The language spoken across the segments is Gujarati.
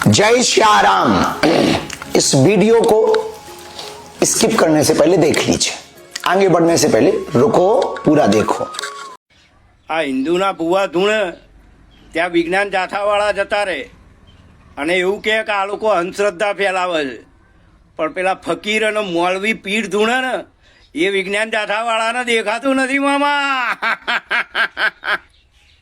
जय श्या राम। इस वीडियो को स्किप करने से पहले देख लीजिए, आगे बढ़ने से पहले रुको, पूरा देखो। આ હિન્દુના ભુવા ધૂણ ત્યાં વિજ્ઞાન જાથાવાળા જતા રહે અને એવું કહે કે આ લોકો અંધશ્રદ્ધા ફેલાવે છે, પણ પેલા ફકીર અને મૌલવી પીર ધૂણે ને એ વિજ્ઞાન જાથાવાળાને દેખાતું નથી મામા.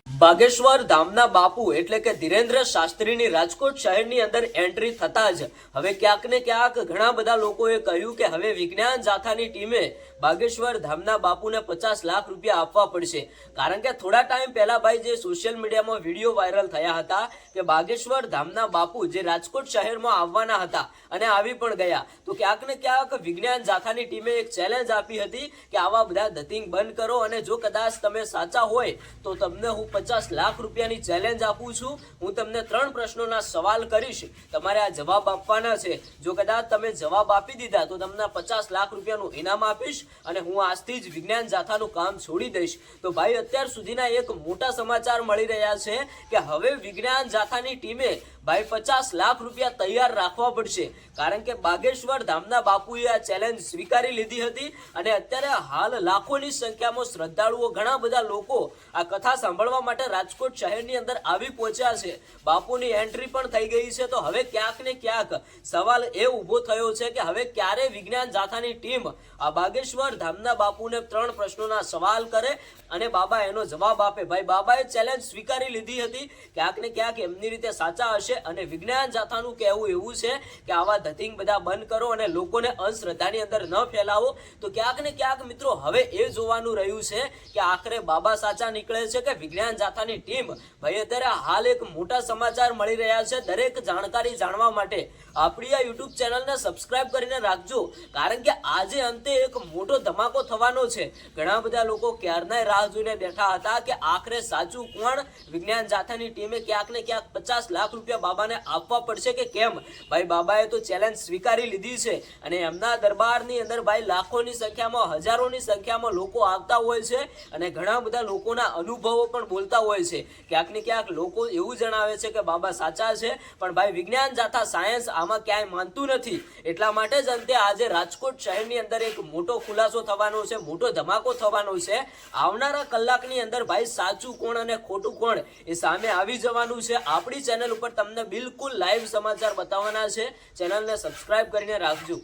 બાગેશ્વર ધામના બાપુ એટલે કે ધીરેન્દ્ર શાસ્ત્રીની રાજકોટ શહેરની અંદર એન્ટ્રી થતા જ હવે ક્યાંક ને ક્યાંક ઘણા બધા લોકોએ કહ્યું કે હવે વિજ્ઞાન જાથાની ટીમે બાગેશ્વર ધામના બાપુને 50 લાખ રૂપિયા આપવા પડશે. કારણ કે થોડા ટાઈમ પહેલા ભાઈ જે સોશિયલ મીડિયામાં વિડીયો વાયરલ થયા હતા કે બાગેશ્વર ધામના બાપુ જે રાજકોટ શહેરમાં આવવાના હતા અને આવી પણ ગયા, તો ક્યાંક ને ક્યાંક વિજ્ઞાન જાથાની ટીમે એક ચેલેન્જ આપી હતી કે આવા બધા ધતિંગ બંધ કરો અને જો કદાચ તમે સાચા હોય તો તમને હું 50 લાખ રૂપિયાની ચેલેન્જ આપું છું. હું તમને 3 પ્રશ્નોના સવાલ કરીશ, તમારે આ જવાબ આપવાના છે. જો કદાચ તમે જવાબ આપી દીધા તો તમને 50 લાખ રૂપિયાનું ઇનામ આપીશ અને હું આજથી જ વિજ્ઞાન જાથાનું કામ છોડી દઈશ. તો ભાઈ અત્યાર સુધીના એક મોટા સમાચાર મળી રહ્યા છે કે હવે વિજ્ઞાન જાથાની ટીમે ભાઈ 50 લાખ રૂપિયા તૈયાર રાખવા પડશે. કારણ કે બાગેશ્વર ધામના બાપુએ આ ચેલેન્જ સ્વીકારી લીધી હતી અને અત્યારે હાલ લાખોની સંખ્યામાં શ્રદ્ધાળુઓ, ઘણા બધા લોકો આ કથા સાંભળવા માટે રાજકોટ શહેરની અંદર આવી પહોંચ્યા છે. બાપુની એન્ટ્રી પણ થઈ ગઈ છે. તો હવે ક્યાંક ને ક્યાંક સવાલ એ ઉભો થયો છે કે હવે ક્યારે વિજ્ઞાન જાથાની ટીમ આ બાગેશ્વર ધામના બાપુને 3 પ્રશ્નોના સવાલ કરે અને બાબા એનો જવાબ આપે. ભાઈ બાબાએ ચેલેન્જ સ્વીકારી લીધી હતી, ક્યાંક ને ક્યાંક એમની રીતે સાચા હશે અને વિજ્ઞાન જાથાનું કહેવું એવું છે કે આવા ધતિંગ બધા બંધ કરો અને લોકોને અંધશ્રદ્ધાની અંદર ન ફેલાવો. તો ક્યાંક ને ક્યાંક મિત્રો હવે એ જોવાનું રહ્યું છે કે આખરે બાબા સાચા નીકળે છે કે વિજ્ઞાન જાથાની ટીમ. ભાઈ અત્યારે હાલ એક મોટા સમાચાર મળી રહ્યા છે. દરેક જાણકારી જાણવા માટે આપણી આ યુટ્યુબ ચેનલને સબસ્ક્રાઇબ કરીને રાખજો, કારણ કે આજે અંતે એક મોટો ધમાકો થવાનો છે. ઘણા બધા લોકો ક્યારના રાહ જોઈને બેઠા હતા કે આખરે સાચું કોણ. વિજ્ઞાન જાથાની ટીમે ક્યાંક ને ક્યાંક 50 લાખ રૂપિયા બાબાને આપવા પડશે કે કેમ. ભાઈ બાબાએ તો ચેલેન્જ સ્વીકારી લીધી છે અને એમના દરબારની અંદર ભાઈ લાખોની સંખ્યામાં, હજારોની સંખ્યામાં લોકો આવતા હોય છે અને ઘણા બધા લોકોના અનુભવો પણ બોલતા હોય છે. ક્યાંક ને ક્યાંક લોકો એવું જણાવે છે કે બાબા સાચા છે, પણ ભાઈ વિજ્ઞાન જાથા સાયન્સ આમાં ક્યાંય માનતું નથી. એટલા માટે જ અંતે આજે રાજકોટ શહેરની અંદર એક મોટો ખુલાસો થવાનો છે, મોટો ધમાકો થવાનો છે. આવનારા કલાકની અંદર ભાઈ સાચું કોણ અને ખોટું કોણ એ સામે આવી જવાનું છે. આપણી ચેનલ ઉપર તમને બિલકુલ લાઈવ સમાચાર બતાવવાના છે. ચેનલને સબસ્ક્રાઇબ કરીને રાખજો.